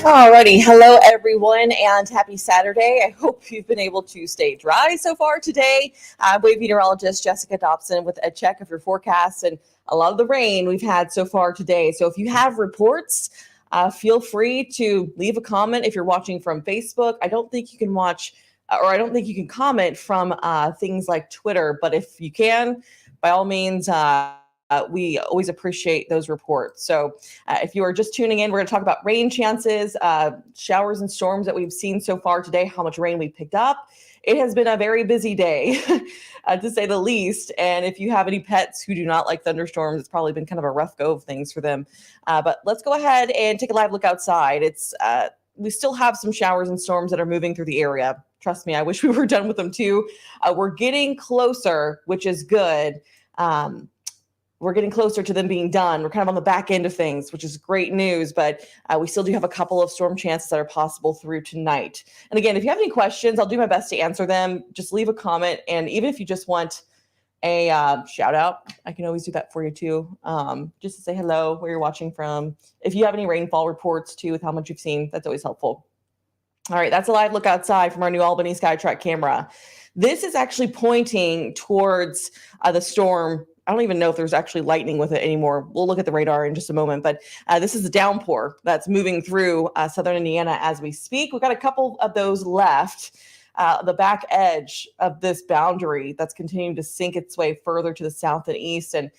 Alrighty, hello everyone, and happy Saturday. I hope you've been able to stay dry so far today. I'm wave meteorologist Jessica Dobson with a check of your forecast and a lot of the rain we've had so far today. So if you have reports, feel free to leave a comment if you're watching from Facebook. I don't think you can watch, or I don't think you can comment from things like Twitter, but if you can, by all means, we always appreciate those reports. So if you are just tuning in, we're going to talk about rain chances, showers and storms that we've seen so far today, how much rain we picked up. It has been a very busy day, to say the least. And if you have any pets who do not like thunderstorms, it's probably been kind of a rough go of things for them. But let's go ahead and take a live look outside. We still have some showers and storms that are moving through the area. Trust me, I wish we were done with them too. We're getting closer, which is good. We're getting closer to them being done. We're kind of on the back end of things, which is great news, but we still do have a couple of storm chances that are possible through tonight. And again, if you have any questions, I'll do my best to answer them. Just leave a comment. And even if you just want a shout out, I can always do that for you too. Just to say hello, where you're watching from. If you have any rainfall reports too, with how much you've seen, that's always helpful. All right, that's a live look outside from our New Albany SkyTrack camera. This is actually pointing towards the storm. I don't even know if there's actually lightning with it anymore. We'll look at the radar in just a moment, but this is a downpour that's moving through southern Indiana as we speak. We've got a couple of those left. The back edge of this boundary that's continuing to sink its way further to the south and east. And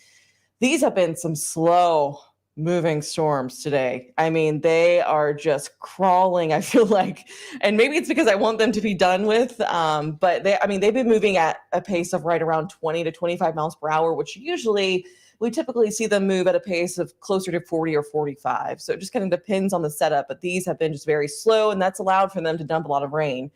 these have been some slow moving storms today. I mean, they are just crawling, I feel like, and maybe it's because I want them to be done with. But they've been moving at a pace of right around 20 to 25 miles per hour, which we typically see them move at a pace of closer to 40 or 45. So it just kind of depends on the setup, but these have been just very slow, and that's allowed for them to dump a lot of rain,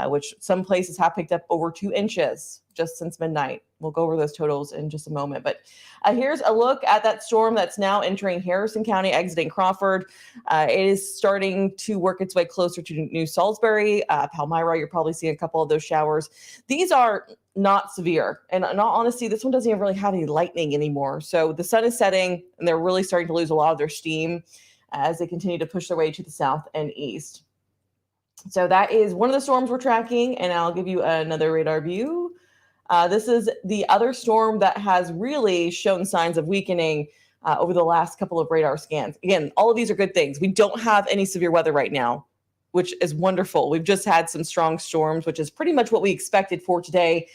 which some places have picked up over 2 inches just since midnight. We'll go over those totals in just a moment. But here's a look at that storm that's now entering Harrison County, exiting Crawford. It is starting to work its way closer to New Salisbury. Palmyra, you're probably seeing a couple of those showers. These are not severe. And in all honesty, this one doesn't even really have any lightning anymore. So the sun is setting, and they're really starting to lose a lot of their steam as they continue to push their way to the south and east. So that is one of the storms we're tracking, and I'll give you another radar view. This is the other storm that has really shown signs of weakening over the last couple of radar scans. Again, all of these are good things. We don't have any severe weather right now, which is wonderful. We've just had some strong storms, which is pretty much what we expected for today.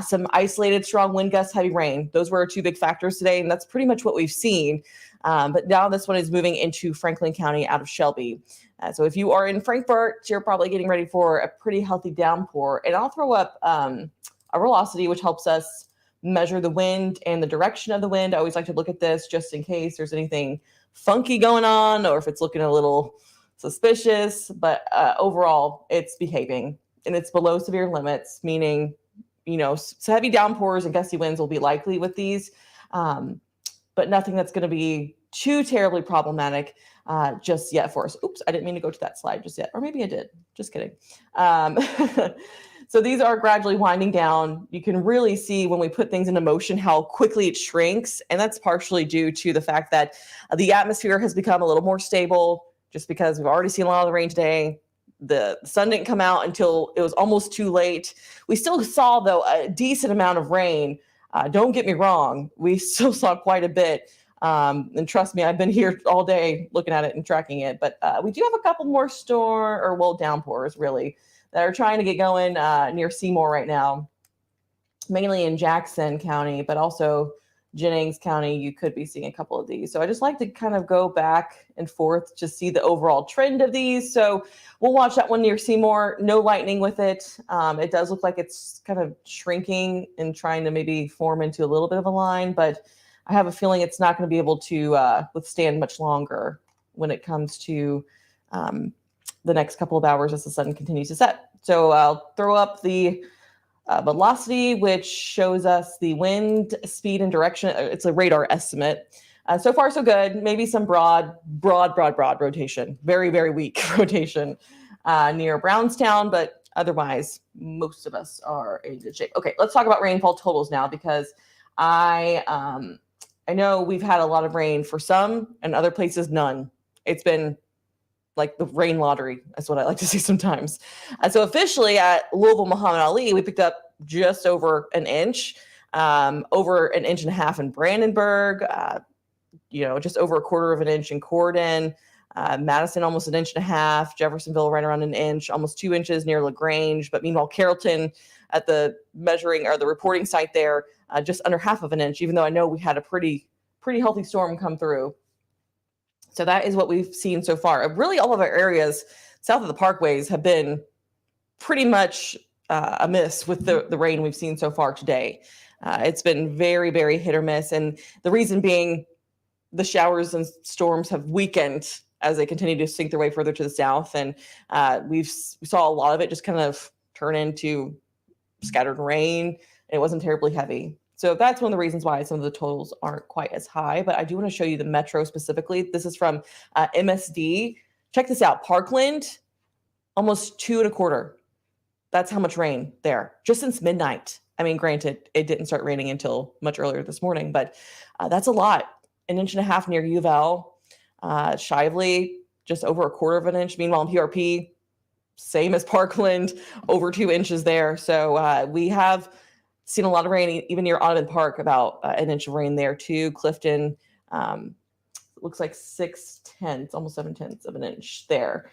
Some isolated strong wind gusts, heavy rain. Those were our two big factors today, and that's pretty much what we've seen. But now this one is moving into Franklin County out of Shelby. So if you are in Frankfort, you're probably getting ready for a pretty healthy downpour. And I'll throw up a velocity, which helps us measure the wind and the direction of the wind. I always like to look at this just in case there's anything funky going on or if it's looking a little suspicious. But overall, it's behaving, and it's below severe limits, meaning, so heavy downpours and gusty winds will be likely with these, but nothing that's going to be too terribly problematic just yet for us. Oops, I didn't mean to go to that slide just yet. Or maybe I did. Just kidding. So these are gradually winding down. You can really see when we put things into motion how quickly it shrinks. And that's partially due to the fact that the atmosphere has become a little more stable just because we've already seen a lot of the rain today. The sun didn't come out until it was almost too late. We still saw, though, a decent amount of rain. Don't get me wrong. We still saw quite a bit. And trust me, I've been here all day looking at it and tracking it. But we do have a couple more downpours, really, that are trying to get going near Seymour right now, mainly in Jackson County, but also Jennings County. You could be seeing a couple of these. So I just like to kind of go back and forth to see the overall trend of these. So we'll watch that one near Seymour. No lightning with it. It does look like it's kind of shrinking and trying to maybe form into a little bit of a line, but I have a feeling it's not going to be able to withstand much longer when it comes to the next couple of hours as the sun continues to set. So I'll throw up the velocity, which shows us the wind speed and direction. It's a radar estimate. So far, so good. Maybe some broad rotation. Very, very weak rotation near Brownstown, but otherwise, most of us are in good shape. Okay, let's talk about rainfall totals now, because I know we've had a lot of rain for some, and other places none. It's been like the rain lottery. That's what I like to say sometimes. So officially at Louisville Muhammad Ali, we picked up just over an inch, over an inch and a half in Brandenburg, just over a quarter of an inch in Corden, Madison almost an inch and a half, Jeffersonville right around an inch, almost 2 inches near LaGrange. But meanwhile, Carrollton at the measuring or the reporting site there, just under half of an inch, even though I know we had a pretty healthy storm come through. So that is what we've seen so far. Really, all of our areas south of the parkways have been pretty much a miss with the rain we've seen so far today. It's been very, very hit or miss. And the reason being the showers and storms have weakened as they continue to sink their way further to the south. And we saw a lot of it just kind of turn into scattered rain. And it wasn't terribly heavy. So that's one of the reasons why some of the totals aren't quite as high. But I do want to show you the metro specifically. This is from MSD. Check this out. Parkland, almost 2.25. That's how much rain there, just since midnight. I mean, granted, it didn't start raining until much earlier this morning, but that's a lot. An inch and a half near U of L. Shively, just over a quarter of an inch. Meanwhile, in PRP, same as Parkland, over 2 inches there. So we have seen a lot of rain, even near Audubon Park, about an inch of rain there too. Clifton, looks like 6/10, almost 7/10 of an inch there.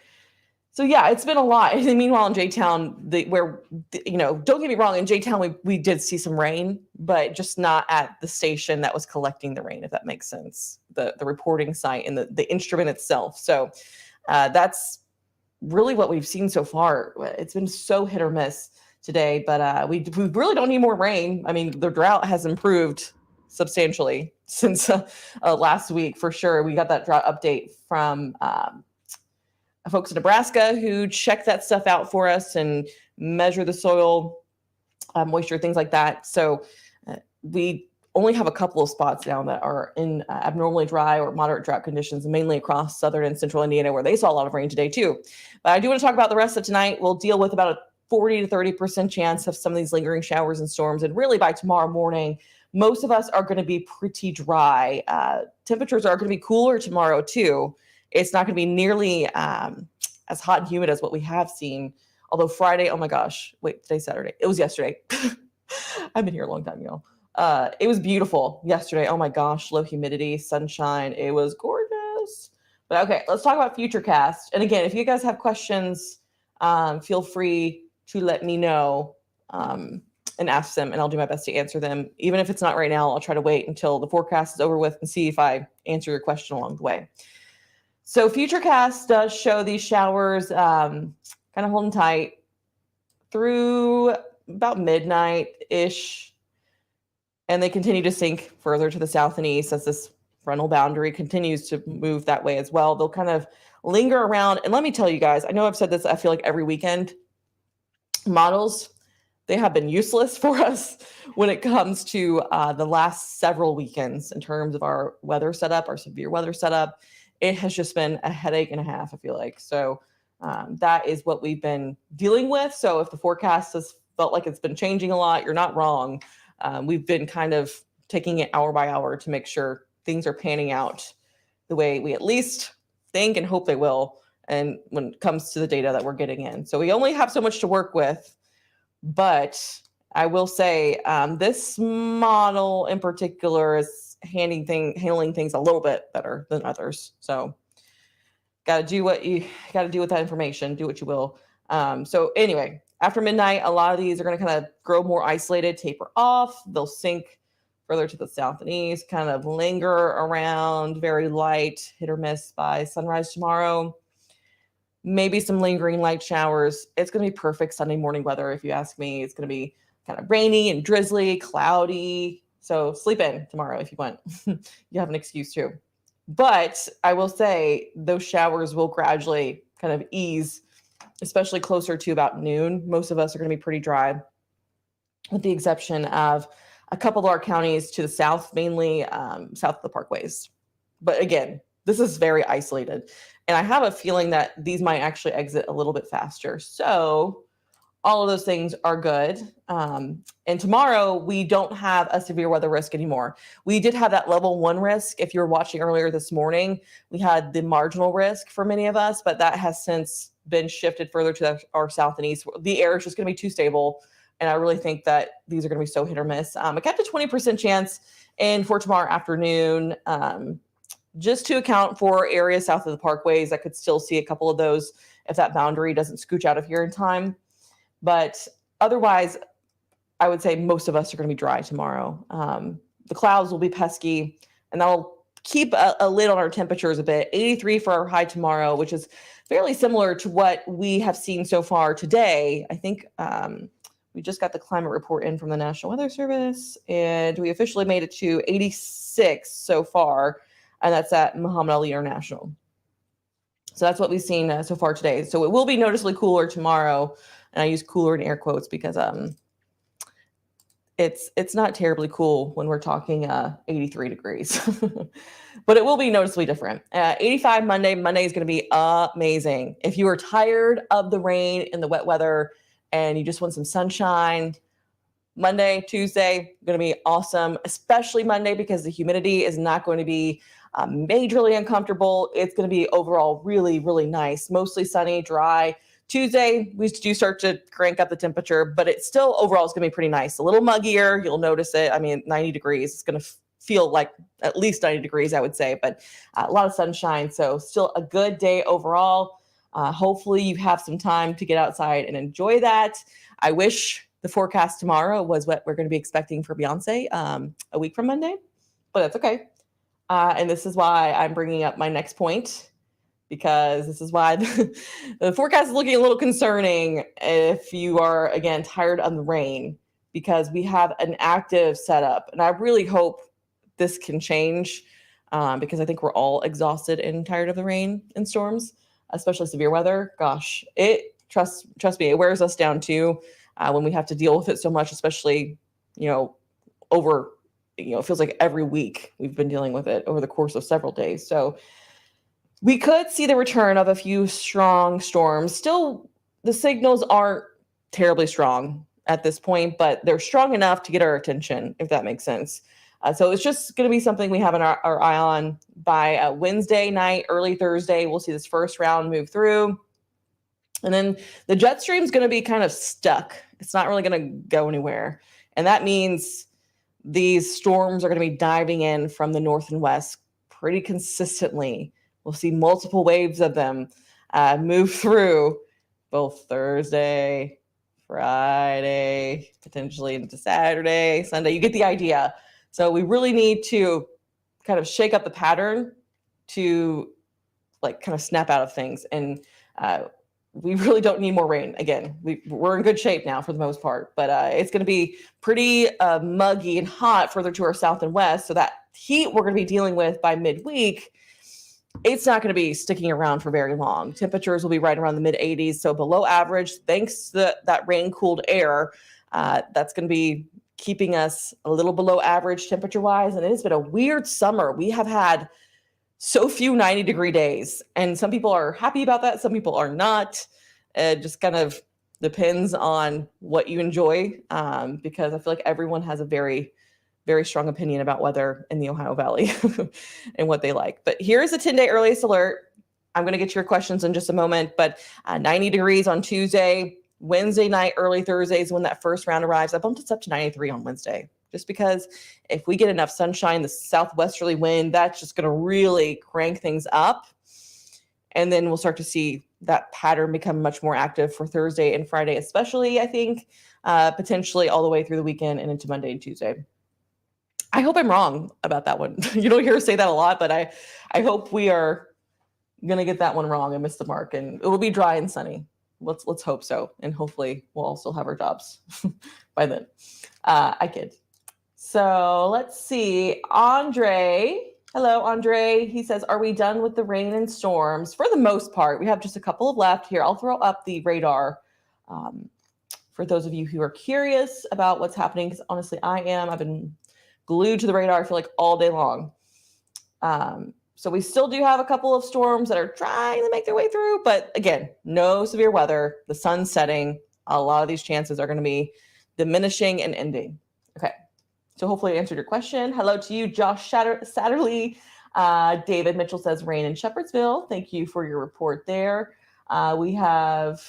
So yeah, it's been a lot. And meanwhile, in J-Town, don't get me wrong, in J-Town we did see some rain, but just not at the station that was collecting the rain, if that makes sense. The reporting site and the instrument itself. So that's really what we've seen so far. It's been so hit or miss today, but we really don't need more rain. I mean, the drought has improved substantially since last week for sure. We got that drought update from folks in Nebraska who check that stuff out for us and measure the soil moisture, things like that. So we only have a couple of spots now that are in abnormally dry or moderate drought conditions, mainly across southern and central Indiana, where they saw a lot of rain today too. But I do want to talk about the rest of tonight. We'll deal with about a 40 to 30% chance of some of these lingering showers and storms. And really by tomorrow morning, most of us are going to be pretty dry. Temperatures are going to be cooler tomorrow too. It's not going to be nearly as hot and humid as what we have seen. Although Friday, oh my gosh, wait, today's Saturday. It was yesterday. I've been here a long time, y'all. It was beautiful yesterday. Oh my gosh, low humidity, sunshine. It was gorgeous. But okay, let's talk about Futurecast. And again, if you guys have questions, feel free to let me know and ask them, and I'll do my best to answer them. Even if it's not right now, I'll try to wait until the forecast is over with and see if I answer your question along the way. So Futurecast does show these showers kind of holding tight through about midnight-ish, and they continue to sink further to the south and east as this frontal boundary continues to move that way as well. They'll kind of linger around. And let me tell you guys, I know I've said this, I feel like every weekend, models, they have been useless for us when it comes to the last several weekends in terms of our weather setup, our severe weather setup. It has just been a headache and a half, I feel like. So that is what we've been dealing with. So if the forecast has felt like it's been changing a lot, you're not wrong. We've been kind of taking it hour by hour to make sure things are panning out the way we at least think and hope they will. And when it comes to the data that we're getting in. So we only have so much to work with. But I will say this model in particular is handling things a little bit better than others. So got to do what you got to do with that information. Do what you will. So anyway, after midnight, a lot of these are going to kind of grow more isolated, taper off. They'll sink further to the south and east, kind of linger around, very light, hit or miss by sunrise tomorrow. Maybe some lingering light showers. It's going to be perfect Sunday morning weather, if you ask me. It's going to be kind of rainy and drizzly, cloudy. So sleep in tomorrow if you want. You have an excuse too. But I will say those showers will gradually kind of ease, especially closer to about noon. Most of us are going to be pretty dry, with the exception of a couple of our counties to the south, mainly south of the parkways. But again, this is very isolated. And I have a feeling that these might actually exit a little bit faster. So all of those things are good. And tomorrow we don't have a severe weather risk anymore. We did have that level 1 risk. If you were watching earlier this morning, we had the marginal risk for many of us, but that has since been shifted further to our south and east. The air is just going to be too stable. And I really think that these are going to be so hit or miss. I kept a 20% chance in for tomorrow afternoon, just to account for areas south of the parkways. I could still see a couple of those if that boundary doesn't scooch out of here in time. But otherwise, I would say most of us are going to be dry tomorrow. The clouds will be pesky, and that'll keep a lid on our temperatures a bit. 83 for our high tomorrow, which is fairly similar to what we have seen so far today. I think we just got the climate report in from the National Weather Service, and we officially made it to 86 so far, and that's at Muhammad Ali International. So that's what we've seen so far today. So it will be noticeably cooler tomorrow, and I use cooler in air quotes because it's not terribly cool when we're talking 83 degrees, but it will be noticeably different. 85 Monday. Monday is going to be amazing. If you are tired of the rain and the wet weather and you just want some sunshine, Monday, Tuesday, going to be awesome, especially Monday because the humidity is not going to be majorly uncomfortable. It's going to be overall really, really nice, mostly sunny, dry. Tuesday, we do start to crank up the temperature, but it's still overall is going to be pretty nice. A little muggier. You'll notice it. I mean, 90 degrees. It's going to feel like at least 90 degrees, I would say, but a lot of sunshine. So still a good day overall. Hopefully you have some time to get outside and enjoy that. I wish the forecast tomorrow was what we're going to be expecting for Beyonce a week from Monday, but that's okay. And this is why I'm bringing up my next point, because this is why the forecast is looking a little concerning if you are, again, tired of the rain, because we have an active setup. And I really hope this can change because I think we're all exhausted and tired of the rain and storms, especially severe weather. Gosh, trust me, it wears us down too when we have to deal with it so much, especially, over, it feels like every week we've been dealing with it over the course of several days. So we could see the return of a few strong storms. Still, the signals aren't terribly strong at this point, but they're strong enough to get our attention, if that makes sense. So it's just going to be something we have our eye on by Wednesday night, early Thursday. We'll see this first round move through. And then the jet stream is going to be kind of stuck. It's not really going to go anywhere. And that means these storms are going to be diving in from the north and west pretty consistently. We'll see multiple waves of them move through both Thursday, Friday, potentially into Saturday, Sunday. You get the idea. So we really need to kind of shake up the pattern to kind of snap out of things. And we really don't need more rain. Again, we're in good shape now for the most part, but it's going to be pretty muggy and hot further to our south and west. So that heat we're going to be dealing with by midweek, it's not going to be sticking around for very long. Temperatures will be right around the mid 80s, so below average, thanks to that rain-cooled air. That's going to be keeping us a little below average temperature-wise, and it has been a weird summer. We have had so few 90-degree days, and some people are happy about that. Some people are not. It just kind of depends on what you enjoy, because I feel like everyone has a very, very strong opinion about weather in the Ohio Valley and what they like. But here's a 10-day earliest alert. I'm going to get to your questions in just a moment, but 90 degrees on Tuesday, Wednesday night, early Thursday is when that first round arrives. I bumped it up to 93 on Wednesday, just because if we get enough sunshine, the southwesterly wind, that's just going to really crank things up. And then we'll start to see that pattern become much more active for Thursday and Friday, especially, I think, potentially all the way through the weekend and into Monday and Tuesday. I hope I'm wrong about that one. You don't hear us say that a lot, but I hope we are going to get that one wrong and miss the mark, and it will be dry and sunny. Let's hope so. And hopefully we'll also have our jobs by then. I kid. So let's see. Andre. Hello, Andre. He says, are we done with the rain and storms? For the most part, we have just a couple of left here. I'll throw up the radar for those of you who are curious about what's happening, because honestly, I am. I've been glued to the radar, I feel like, all day long. So we still do have a couple of storms that are trying to make their way through, but again, no severe weather. The sun's setting. a lot of these chances are going to be diminishing and ending. Okay. So hopefully I answered your question. Hello to you, Josh Satterley. David Mitchell says rain in Shepherdsville. Thank you for your report there. We have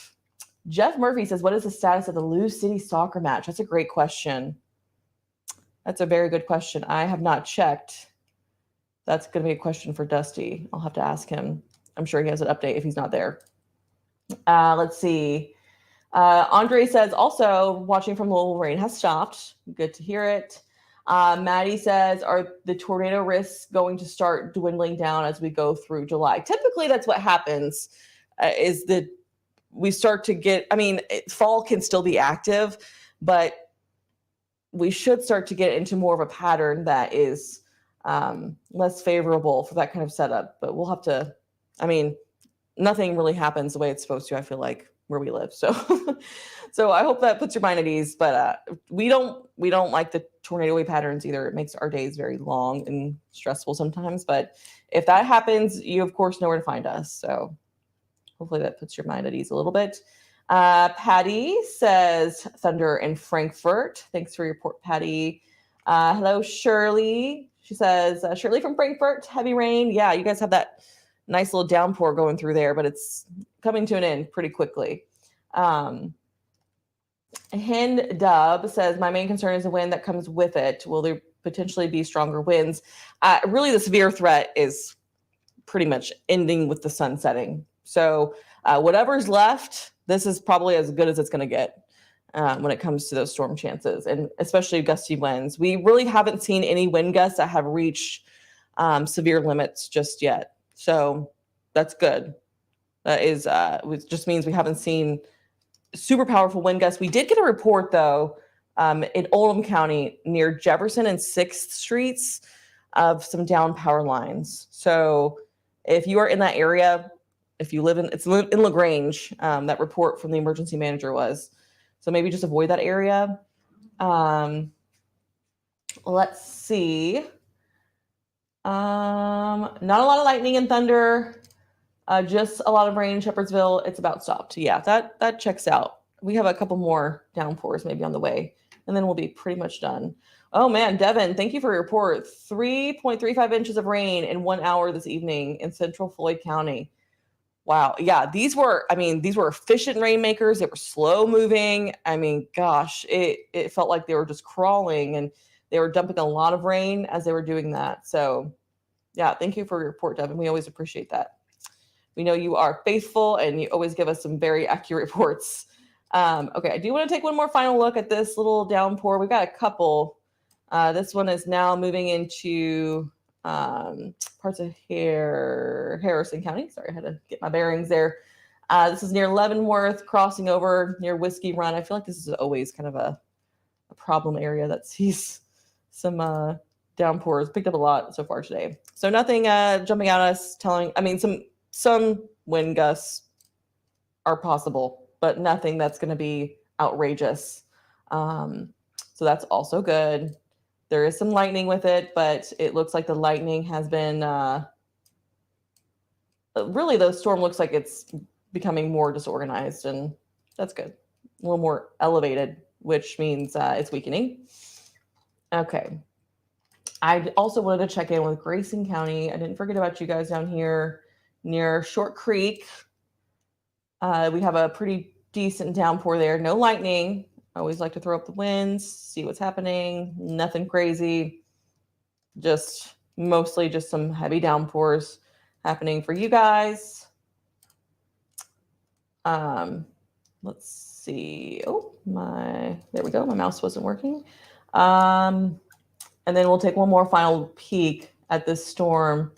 Jeff Murphy says, what is the status of the Lou City soccer match? That's a great question. That's a very good question. I have not checked. That's going to be a question for Dusty. I'll have to ask him. I'm sure he has an update if he's not there. Let's see. Andre says, also watching from Louisville, rain has stopped. Good to hear it. Maddie says, are the tornado risks going to start dwindling down as we go through July? Typically, that's what happens, is that we start to get, fall can still be active, but we should start to get into more of a pattern that is less favorable for that kind of setup. But we'll have to, nothing really happens the way it's supposed to, I feel like, where we live. So so I hope that puts your mind at ease. But we don't like the tornado wave patterns either. It makes our days very long and stressful sometimes. But if that happens, you of course know where to find us. So hopefully that puts your mind at ease a little bit. Patty says thunder in Frankfurt. Thanks for your report, Patty. Hello, Shirley. She says, Shirley from Frankfurt, heavy rain. Yeah, you guys have that nice little downpour going through there, but it's coming to an end pretty quickly. Hen Dub says, my main concern is the wind that comes with it. Will there potentially be stronger winds? Really, the severe threat is pretty much ending with the sun setting. So whatever's left, this is probably as good as it's going to get when it comes to those storm chances, and especially gusty winds. We really haven't seen any wind gusts that have reached severe limits just yet. So that's good. That is, it just means we haven't seen super powerful wind gusts. We did get a report, though, in Oldham County near Jefferson and 6th Streets of some down power lines. So if you are in that area, if you live in LaGrange, that report from the emergency manager was. So maybe just avoid that area. Let's see. Not a lot of lightning and thunder, just a lot of rain in Shepherdsville. It's about stopped. Yeah, that checks out. We have a couple more downpours maybe on the way, and then we'll be pretty much done. Oh man, Devin, thank you for your report. 3.35 inches of rain in 1 hour this evening in central Floyd County. Wow. Yeah, these were efficient rainmakers. They were slow moving. Gosh, it felt like they were just crawling, and they were dumping a lot of rain as they were doing that. So yeah, thank you for your report, Devin. We always appreciate that. We know you are faithful and you always give us some very accurate reports. Okay, I do want to take one more final look at this little downpour. We've got a couple. This one is now moving into parts of Harrison County. Sorry, I had to get my bearings there. This is near Leavenworth, crossing over near Whiskey Run. I feel like this is always kind of a problem area that sees some downpours. Picked up a lot so far today. So nothing jumping out at us telling, some wind gusts are possible, but nothing that's going to be outrageous. So that's also good. There is some lightning with it, but it looks like the lightning has been really, the storm looks like it's becoming more disorganized, and that's good. A little more elevated, which means it's weakening. Okay. I also wanted to check in with Grayson County. I didn't forget about you guys down here near Short Creek. We have a pretty decent downpour there. No lightning. I always like to throw up the winds, see what's happening. Nothing crazy. Just mostly just some heavy downpours happening for you guys. Let's see. Oh, there we go. My mouse wasn't working. And then we'll take one more final peek at this storm.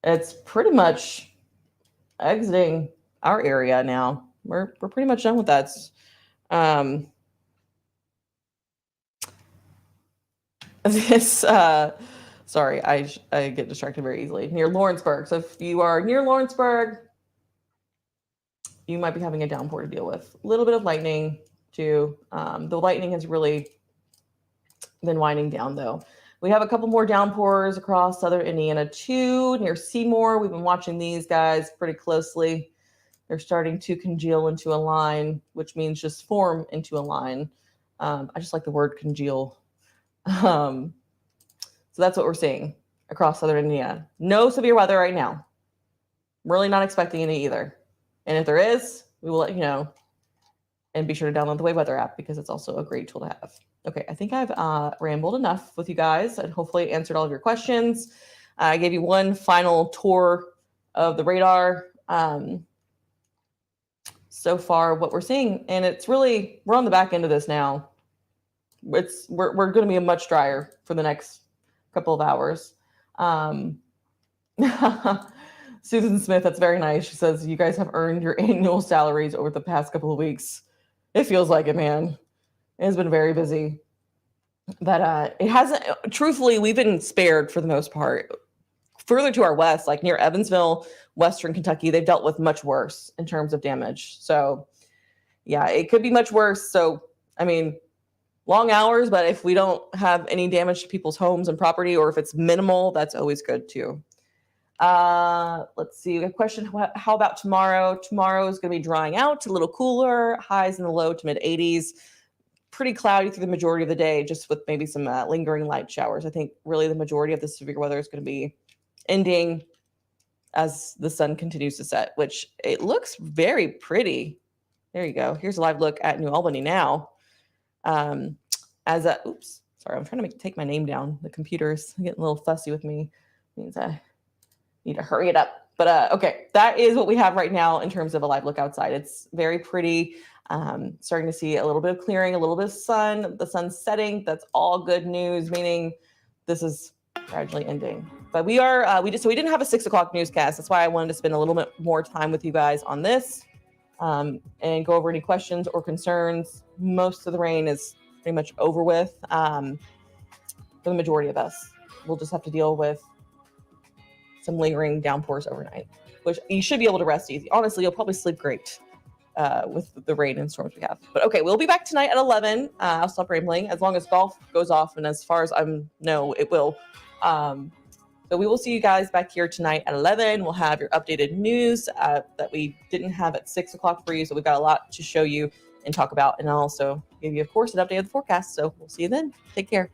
It's pretty much exiting our area now. We're pretty much done with that. Sorry, I get distracted very easily. Near Lawrenceburg. So if you are near Lawrenceburg, you might be having a downpour to deal with. A little bit of lightning too. The lightning has really been winding down though. We have a couple more downpours across southern Indiana too, near Seymour. We've been watching these guys pretty closely. They're starting to congeal into a line, which means just form into a line. I just like the word congeal. So that's what we're seeing across southern India. No severe weather right now. Really not expecting any either. And if there is, we will let you know. And be sure to download the Wave Weather app because it's also a great tool to have. Okay, I think I've rambled enough with you guys and hopefully answered all of your questions. I gave you one final tour of the radar. So far, what we're seeing, and it's really, we're on the back end of this now. We're going to be much drier for the next couple of hours. Susan Smith, that's very nice. She says, you guys have earned your annual salaries over the past couple of weeks. It feels like it, man. It has been very busy. But it hasn't, truthfully, we've been spared for the most part. Further to our west, like near Evansville, Western Kentucky, they've dealt with much worse in terms of damage. So, yeah, it could be much worse. So, I mean, long hours, but if we don't have any damage to people's homes and property, or if it's minimal, that's always good too. Let's see. We have a question. How about tomorrow? Tomorrow is going to be drying out, a little cooler, highs in the low to mid 80s. Pretty cloudy through the majority of the day, just with maybe some lingering light showers. I think really the majority of the severe weather is going to be ending as the sun continues to set, which it looks very pretty. There you go. Here's a live look at New Albany now. Oops, sorry, I'm trying to take my name down. The computer's getting a little fussy with me. It means I need to hurry it up. But okay, that is what we have right now in terms of a live look outside. It's very pretty. Starting to see a little bit of clearing, a little bit of sun. The sun's setting. That's all good news, meaning this is gradually ending. But we didn't have a 6 o'clock newscast. That's why I wanted to spend a little bit more time with you guys on this and go over any questions or concerns. Most of the rain is pretty much over with for the majority of us. We'll just have to deal with some lingering downpours overnight, which you should be able to rest easy. Honestly, you'll probably sleep great with the rain and storms we have. But okay, we'll be back tonight at 11. I'll stop rambling as long as golf goes off, and as far as I know, it will. So we will see you guys back here tonight at 11. We'll have your updated news that we didn't have at 6 o'clock for you. So we've got a lot to show you and talk about, and I'll also give you, of course, an update of the forecast. So we'll see you then. Take care.